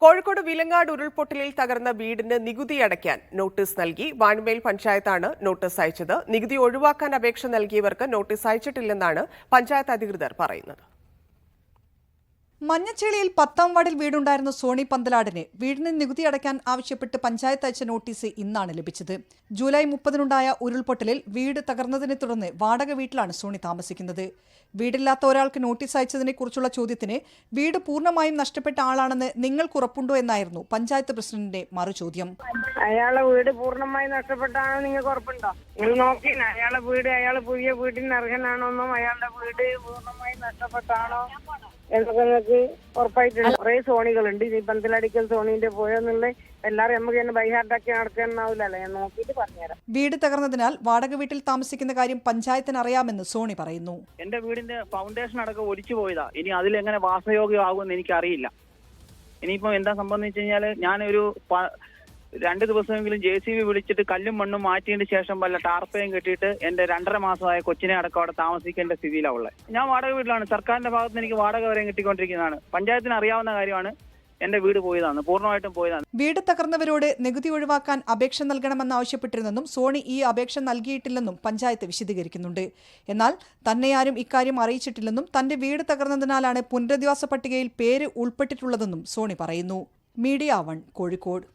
കോഴിക്കോട് വിലങ്ങാട് ഉരുൾപൊട്ടലിൽ തകർന്ന വീടിന് നികുതി അടയ്ക്കാൻ നോട്ടീസ് നൽകി. വാണിമേൽ പഞ്ചായത്താണ് നോട്ടീസ് അയച്ചത്. നികുതി ഒഴിവാക്കാൻ അപേക്ഷ നൽകിയവർക്ക് നോട്ടീസ് അയച്ചിട്ടില്ലെന്നാണ് പഞ്ചായത്ത് അധികൃതർ പറയുന്നത്. മഞ്ഞച്ചേളിയിൽ 10ാം വാർഡിൽ വീടുണ്ടായിരുന്ന സോണി പന്തലാടിന് വീടിന് നികുതി അടയ്ക്കാൻ ആവശ്യപ്പെട്ട് പഞ്ചായത്ത് അയച്ച നോട്ടീസ് ഇന്നാണ് ലഭിച്ചത്. ജൂലൈ 30-നുണ്ടായ ഉരുൾപൊട്ടലിൽ വീട് തകർന്നതിനെ തുടർന്ന് വാടക വീട്ടിലാണ് സോണി താമസിക്കുന്നത്. വീടില്ലാത്ത ഒരാൾക്ക് നോട്ടീസ് അയച്ചതിനെക്കുറിച്ചുള്ള ചോദ്യത്തിന് വീട് പൂർണ്ണമായും നഷ്ടപ്പെട്ട ആളാണെന്ന് നിങ്ങൾക്ക് ഉറപ്പുണ്ടോ എന്നായിരുന്നു പഞ്ചായത്ത് പ്രസിഡന്റിന്റെ മറുചോദ്യം. അയാളെ വീട് പൂർണ്ണമായി നഷ്ടപ്പെട്ടാണോ നിങ്ങൾക്ക് ഉറപ്പുണ്ടോ? നിങ്ങൾ നോക്കി അയാളെ വീട് അയാൾ പുതിയ വീടിന് അർഹനാണോന്നും അയാളുടെ വീട് പൂർണ്ണമായി നഷ്ടപ്പെട്ടാണോ എന്നൊക്കെ നിങ്ങൾക്ക് ഉറപ്പായിട്ടുണ്ട്. കുറെ സോണികളുണ്ട്. ഈ പന്തലടിക്കൽ സോണിന്റെ പോയെന്നുള്ള എല്ലാവരും നമുക്ക് തന്നെ ബൈഹാർട്ടാക്കി നടക്കാനാവില്ലല്ലോ. ഞാൻ നോക്കിയിട്ട് പറഞ്ഞുതരാം. വീട് തകർന്നതിനാൽ വാടക വീട്ടിൽ താമസിക്കുന്ന കാര്യം പഞ്ചായത്തിന് അറിയാമെന്ന് സോണി പറയുന്നു. എന്റെ വീടിന്റെ ഫൗണ്ടേഷൻ അടക്കം ഒലിച്ചു പോയതാ. ഇനി അതിലെങ്ങനെ വാസയോഗ്യമാകുമെന്ന് എനിക്കറിയില്ല. ഇനിയിപ്പോ എന്താ സംഭവം വെച്ച് കഴിഞ്ഞാൽ ഞാനൊരു 2 ദിവസമെങ്കിലും JCB വിളിച്ചിട്ട് കല്ലും മണ്ണും മാറ്റിയതിന് ശേഷം വല്ല ടാർപ്പയും കെട്ടിയിട്ട് എന്റെ 2.5 മാസമായ കൊച്ചിനെ അടക്കം അവിടെ താമസിക്കേണ്ട സ്ഥിതിയിലാണ് ഉള്ളത്. ഞാൻ വാടക വീട്ടിലാണ്. സർക്കാരിന്റെ ഭാഗത്ത് എനിക്ക് വാടക വരെയും കിട്ടിക്കൊണ്ടിരിക്കുന്നതാണ്. പഞ്ചായത്തിന് അറിയാവുന്ന കാര്യമാണ്. എന്റെ വീട് പോയതാണ്, പൂർണ്ണമായിട്ടും പോയതാണ്. വീട് തകർന്നവരോട് നികുതി ഒഴിവാക്കാൻ അപേക്ഷ നൽകണമെന്നാവശ്യപ്പെട്ടിരുന്നെന്നും സോണി ഈ അപേക്ഷ നൽകിയിട്ടില്ലെന്നും പഞ്ചായത്ത് വിശദീകരിക്കുന്നുണ്ട്. എന്നാൽ തന്നെയാരും ഇക്കാര്യം അറിയിച്ചിട്ടില്ലെന്നും തന്റെ വീട് തകർന്നതിനാലാണ് പുനരധിവാസ പട്ടികയിൽ പേര് ഉൾപ്പെട്ടിട്ടുള്ളതെന്നും സോണി പറയുന്നു. മീഡിയ 1 കോഴിക്കോട്.